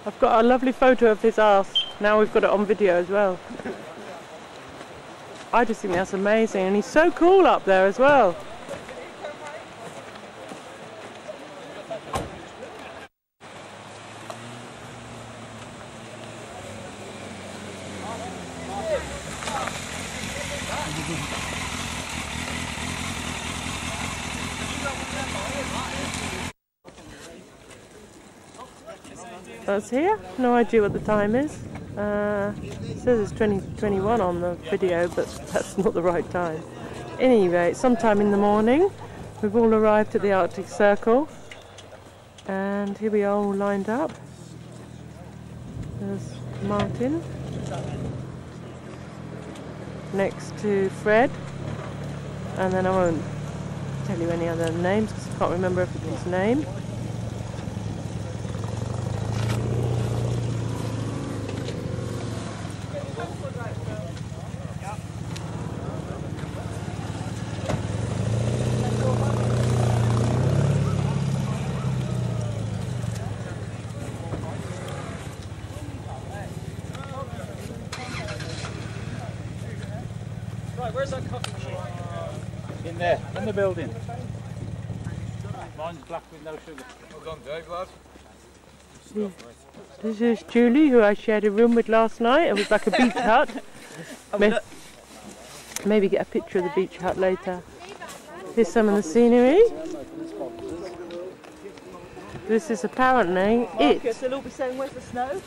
I've got a lovely photo of his arse. Now we've got it on video as well. I just think that's amazing, and he's so cool up there as well. That's here. No idea what the time is. It says it's 20:21 on the video, but that's not the right time. Anyway, sometime in the morning, we've all arrived at the Arctic Circle, and here we are all lined up. There's Martin next to Fred, and then I won't tell you any other names because I can't remember everybody's name. Where's that coffee machine? In there, in the building. Mine's black with no sugar. Well done, Dave, lad. This is Julie, who I shared a room with last night. It was like a beach hut. Maybe get a picture of the beach hut later. Here's some of the scenery. This is apparently it. Marcus, they'll all be saying, where's the snow?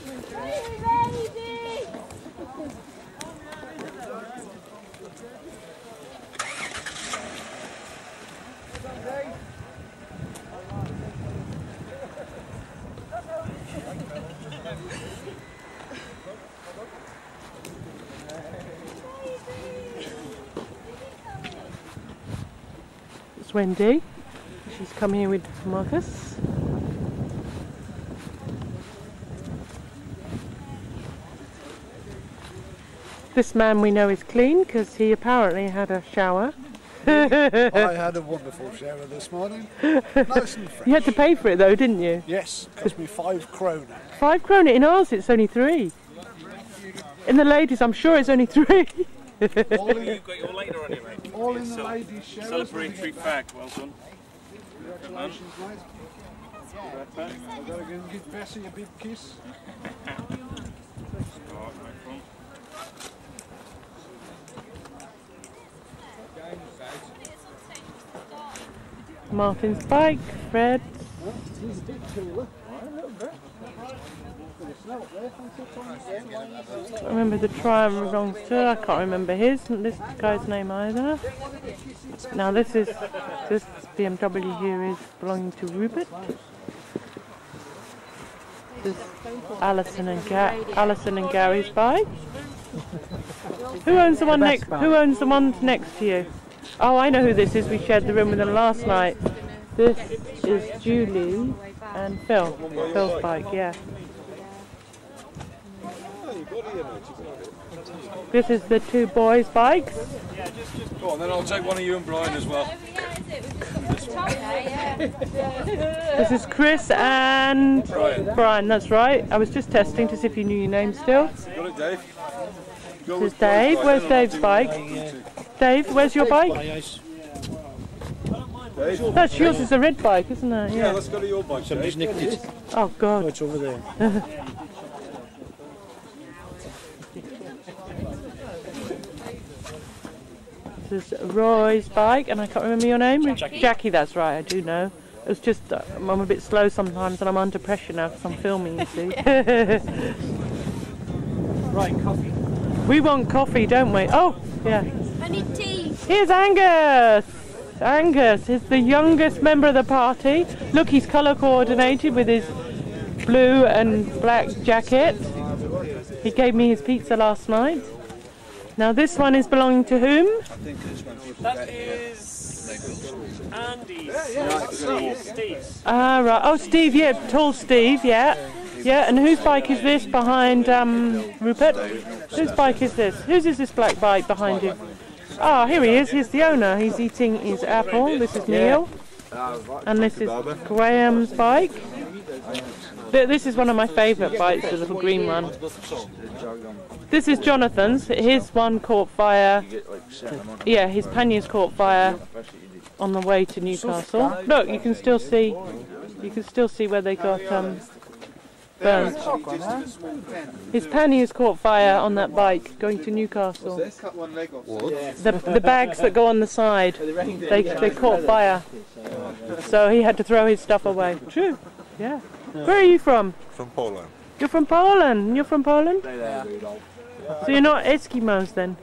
It's Wendy. She's come here with Marcus. This man we know is clean because he apparently had a shower. I had a wonderful shower this morning. Nice and fresh. You had to pay for it though, didn't you? Yes, cost me 5 krona. 5 krona. In ours it's only 3. In the ladies I'm sure it's only 3. You've got your later anyway. All in the ladies' shower. Celebratory fag, well done. Congratulations, mate. I've got to go and give Bessie a big kiss. Martin's bike, Fred. He's a bit cooler. I remember the Triumph belongs to. I can't remember this guy's name either. Now this BMW here is belonging to Rupert. This is Alison and Gary's bike. Who owns the one next? Who owns the one next to you? Oh, I know who this is. We shared the room with them last night. This is Julie and Phil. Phil's bike, yeah. This is the 2 boys' bikes. Go on, then I'll take one of you and Brian as well. This is Chris and Brian, that's right. I was just testing to see if you knew your name still. Got it, Dave? This is Dave. Where's Dave's bike? Dave, where's your bike? Dave? That's yours, it's a red bike, isn't it? Yeah, let's go to your bike. Somebody's nicked it. Oh, God. Oh, it's over there. This is Roy's bike, and I can't remember your name. Jackie, that's right, I do know. It's just, I'm a bit slow sometimes, and I'm under pressure now because I'm filming, you see. Right, coffee. We want coffee, don't we? Oh, yeah. I need tea. Here's Angus. Angus is the youngest member of the party. Look, he's colour coordinated with his blue and black jacket. He gave me his pizza last night. Now this one is belonging to whom? I think it's when people That get here. is Andy's. Steve's. Ah, right. Oh, Steve, yeah, tall Steve, yeah. Yeah, and whose bike is this behind Rupert? Whose bike is this? Whose is this black bike behind you? Ah, here he is. Here's the owner. He's eating his apple. This is Neil. And this is Graham's bike. This is one of my favourite bikes, the little green one. This is Jonathan's. His one caught fire. Yeah, his panniers caught fire on the way to Newcastle. Look, you can still see. You can still see where they got burnt. His panniers caught fire on that bike going to Newcastle. The bags that go on the side, they caught fire. So he had to throw his stuff away. True. Yeah. Where are you from? From Poland. You're from Poland. You're from Poland? So you're not Eskimos then?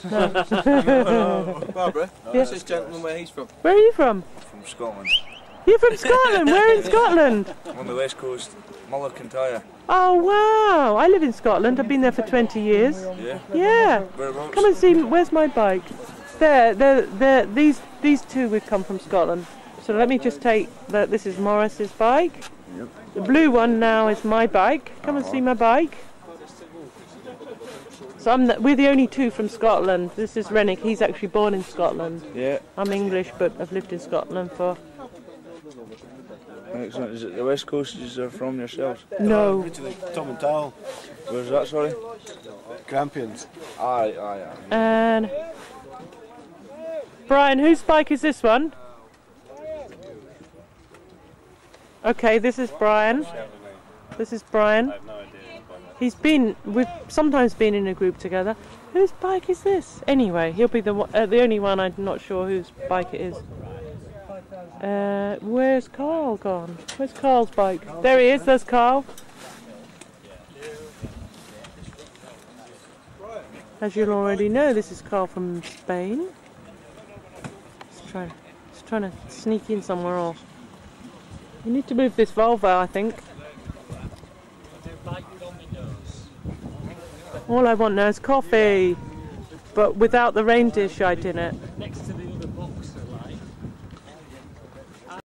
No. Barbara, Yes. this gentleman where he's from? Where are you from? From Scotland. You're from Scotland. Where in Scotland? On the west coast, Mullach and Tyre. Oh wow! I live in Scotland. I've been there for 20 years. Yeah. Yeah. Whereabouts? Come and see. Where's my bike? There. These two would come from Scotland. So let me just take that. This is Morris's bike. Yep. The blue one now is my bike. Come and see my bike. So we're the only two from Scotland. This is Rennick. He's actually born in Scotland. Yeah. I'm English, but I've lived in Scotland for. Excellent. Is it the west coast you're from yourselves? No. Tom and Tal. Where's that, sorry? Grampians. Aye. And Brian, whose bike is this one? Okay, this is Brian. This is Brian. We've sometimes been in a group together. Whose bike is this? Anyway, he'll be the only one. I'm not sure whose bike it is. Where's Carl gone? Where's Carl's bike? There he is. There's Carl. As you'll already know, this is Carl from Spain. He's trying to sneak in somewhere else. You need to move this Volvo, I think. All I want now is coffee, but without the reindeer shite in it.